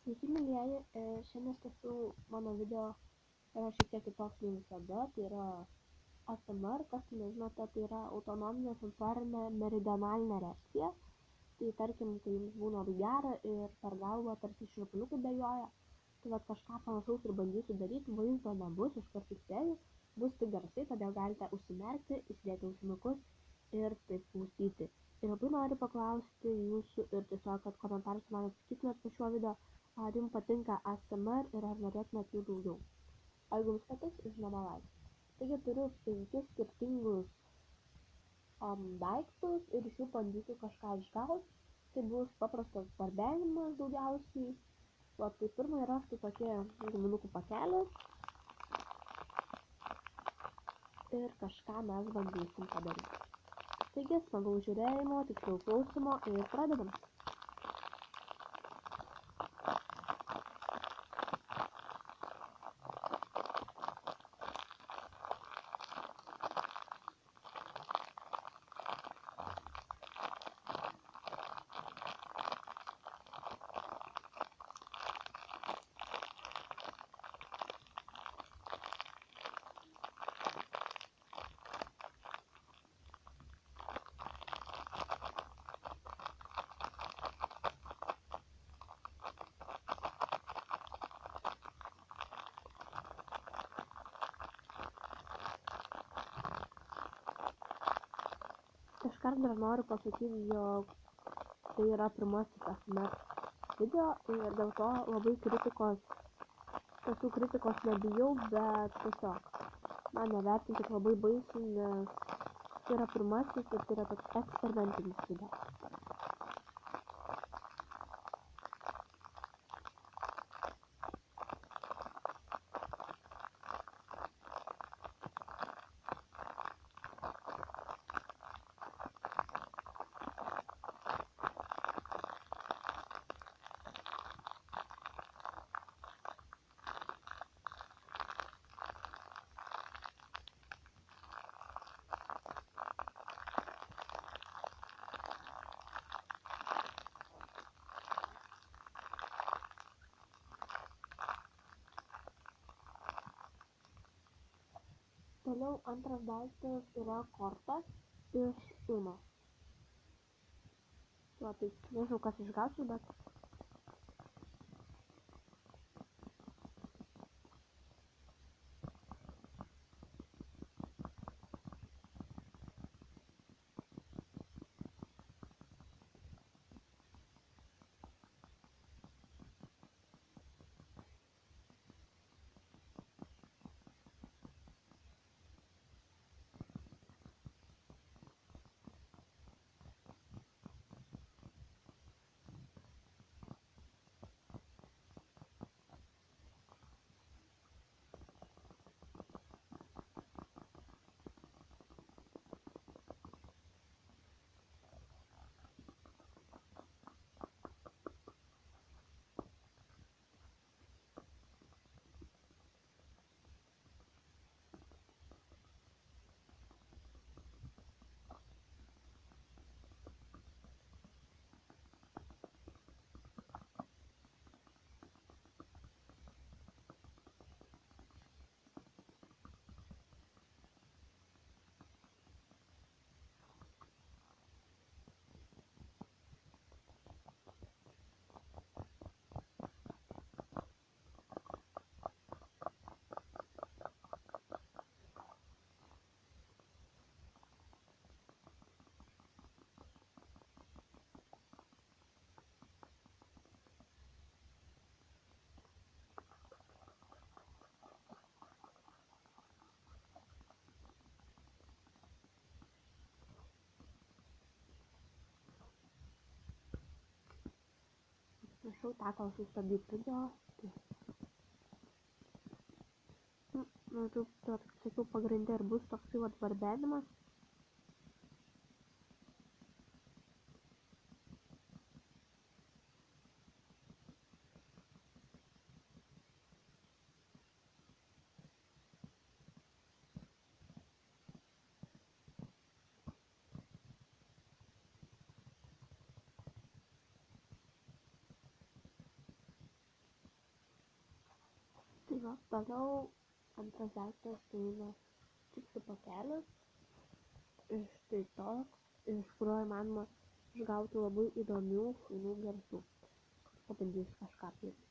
Sveiki, mėlyjeji, šiandien iš tiesų mano video yra šiek tiek kitoks nei visada, tai yra ASMR, kas tai nežinote, tai yra autonominė sensorinė meridionalinė reakcija. Tai tarkim, kai jums būna labai gera ir per galvą tarsi šiurpuliukai bėgioja, tai vat kažką panašaus ir bandysiu daryti, vaizdo nebus, iš karto įspėju, bus tik garsai, todėl galite užsimerkti, įsidėti ausinukus ir taip klausyti. Ir labai noriu paklausti jūsų ir tiesiog, kad komentaruose man atsakytumėt po šiuo video, ar jums patinka ASMR ir ar norėtumėt jų daugiau. O jeigu jums patiks, žinoma, like. Taigi turiu 5 skirtingus daiktus ir iš jų bandysiu kažką išgauti. Tai bus paprastas barbenimas daugiausiai. O tai pirma yra štai tokie guminukų pakelis. Ir kažką mes bandysim padaryti. Taigi smagaus žiūrėjimo, tiksliau klausimo ir pradedam. Iškart dar noriu pasakyti, jog tai yra pirmasis ASMR video ir dėl to labai kritikos nebijau, bet tiesiog man nevertinkit labai baisiai, nes tai yra pirmasis ir tai yra toks eksperimentinis video. Toliau antras daiktas yra korta iš Uno. Tai nežinau, kas išgausiu, bet prašau teko sustabdyti video. Kaip sakiau, pagrinde ir bus toksai vat barbenimas. Toliau antras daiktas tai eina čipsų pakelis iš tai toks, iš kurio įmanoma išgauti labai įdomių šaunių garsų. Pabandysiu kažką pirkti.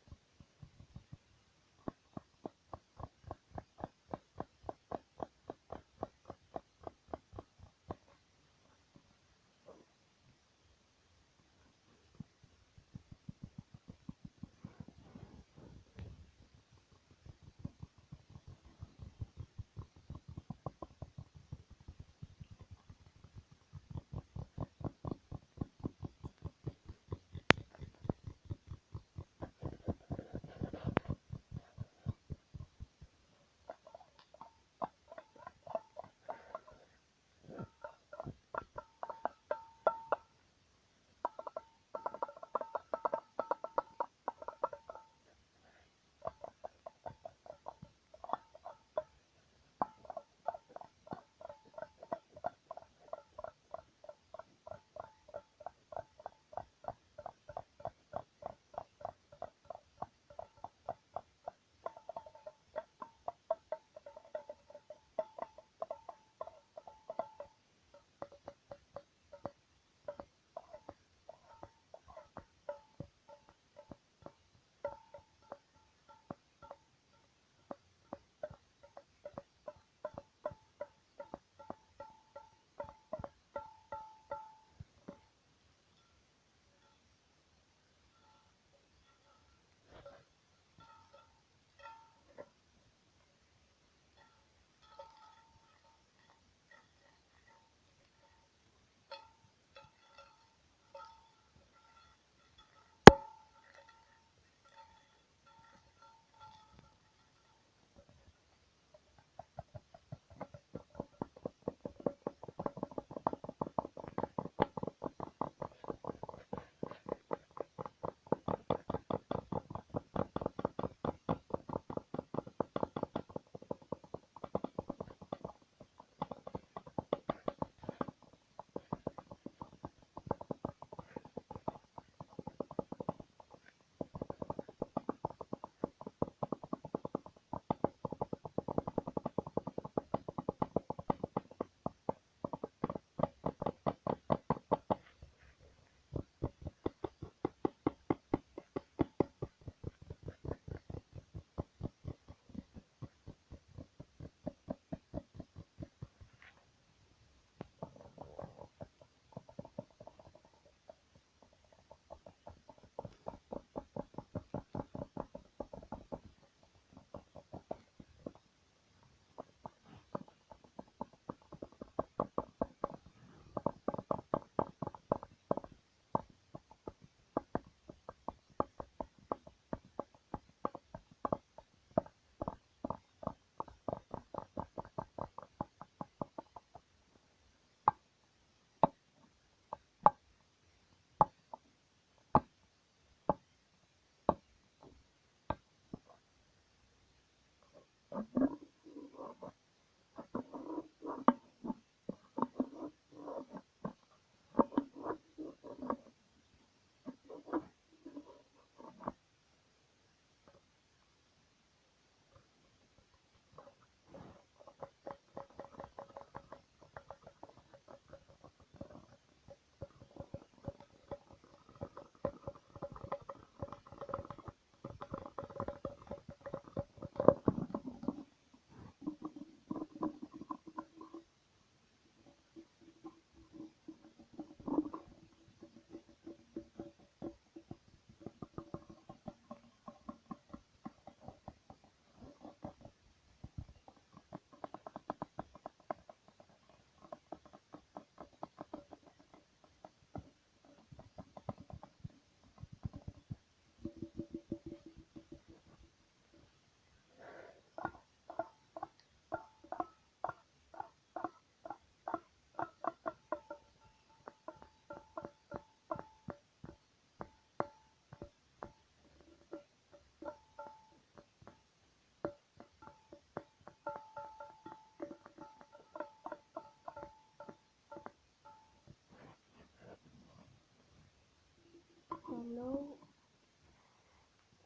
Toliau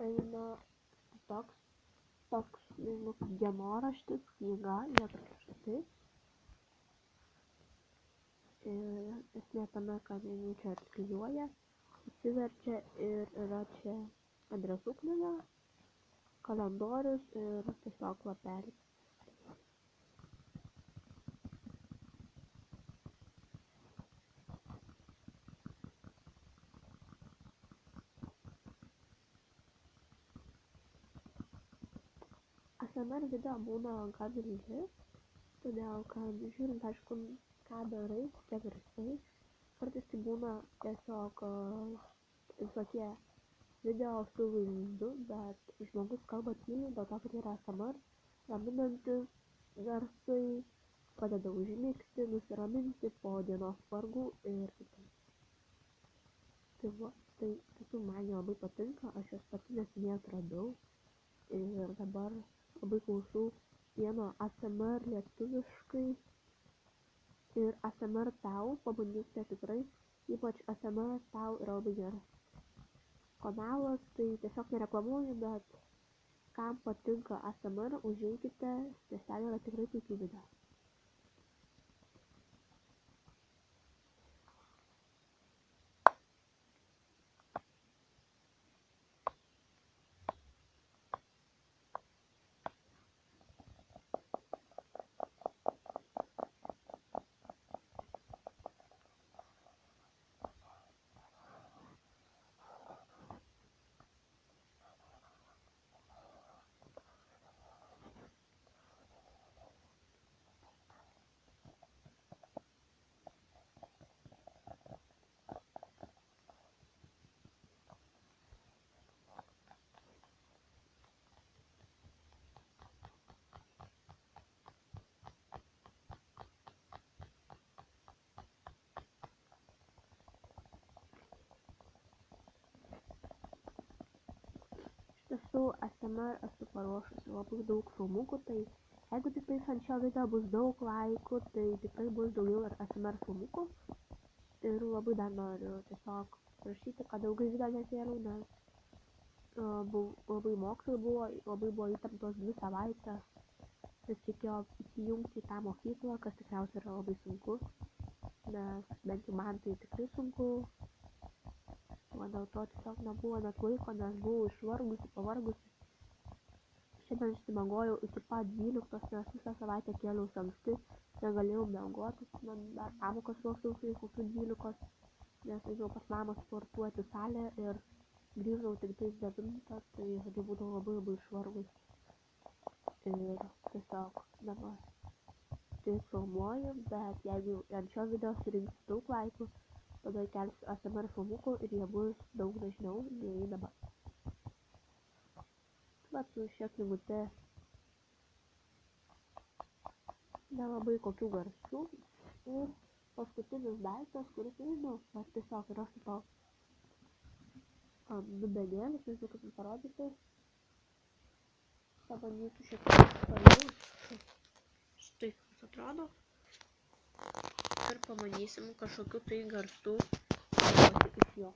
eina toks toks, nežinau, kaip dienoraštis, knyga, neatrodo taip. Ir esmė tame, kad jinai čia atklijuoja, atsiverčia ir yra čia adresų knyga, kalendorius ir tiesiog lapelis. ASMR video būna gan ilgi, todėl kad žiūrint, aišku, ką darai, kokie garsai, kartais tai būna tiesiog visokie video su vaizdu, bet žmogus kalba tyliai dėl to, kad yra ASMR, raminantis garsai, padeda užmigti, nusiraminti po dienos vargų ir taip. Tai tiesiog man labai patinka, aš jas pati neseniai atradau ir dabar labai klausau vieno ASMR lietuviškai ir ASMR tau, pabandykite tikrai, ypač ASMR tau yra labai geras kanalas, tai tiesiog nereklamuoju, bet kam patinka ASMR, užeikite, nes ten yra tikrai puikių video. Esu ASMR, esu paruošusi labai daug filmukų, tai jeigu tiktais ant šio video bus daug laikų, tai tikrai bus daugiau ir ASMR filmukų. Ir labai dar noriu tiesiog prašyti, kad ilgai video nekėliau, nes labai mokslai buvo, labai buvo įtemptos 2 savaitės, nes reikėjo įsijungti į tą mokyklą, kas tikriausiai yra labai sunku, nes bent jau man tai tikrai sunku. Dėl to tiesiog nebuvo net laiko, nes buvau išvargusi, pavargusi. Šiandien išsimiegojau iki pat 12, nes visą savaitę kėliausi anksti, negalėjau miegoti, man dar pamokas ruošiausi iki kokių 12, nes ėjau pas mamą sportuoti salę ir grįžau tik 9, tai žodžiu būdavau labai išvargus. Ir tiesiog dabar tai filmuoju, bet jeigu ant šio video surinksiu daug laikų, tada kelsiu ASMR filmukų ir jie bus daug dažniau nei dabar. Bet su šia knygute nelabai kokių garsų. Ir paskutinis daiktas, kuris nežinau, bet tiesiog yra su to dubenėlis, nežinau kaip jums parodyti. Pabandysiu šiek tiek toliau. Štai kaip atrodo. Ir pabandysim kažkokių tai garsų iš jo.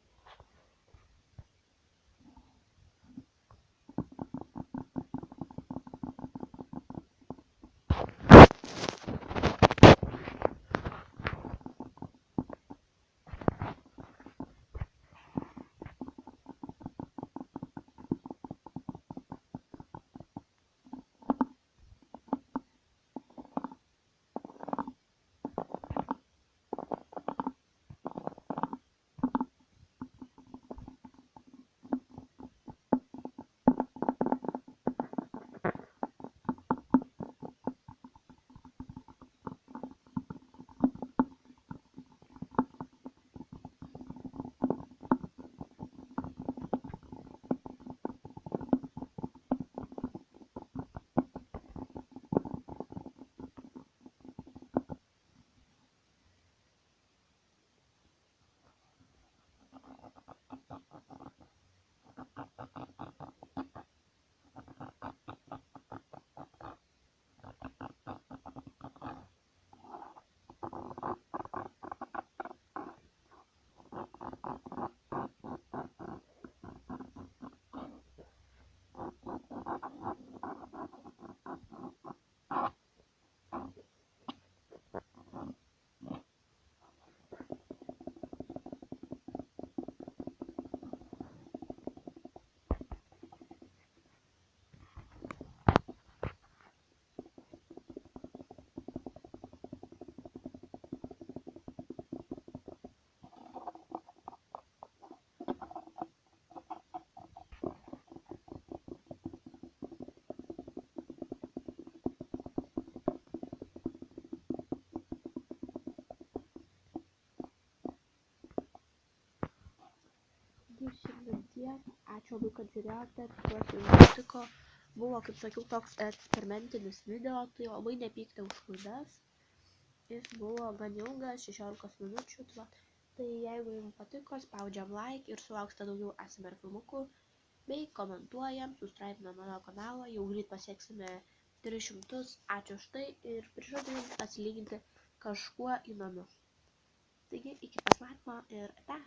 Ačiū labai, kad žiūrėjote, tikiuosi jums patiko. Buvo, kaip sakiau, toks eksperimentinis video, tai labai nepykite už klaidas. Jis buvo gan ilgas, 16 minučių. Tai jeigu jums patiko, spaudžiam like ir sulauksite daugiau ASMR filmukų. Bei komentuojam, subscribinam mano kanalą, jau greit pasieksime 300. Ačiū už tai ir prižadu jums atsilyginti kažkuo įdomiu. Taigi, iki pasimatymo ir ate.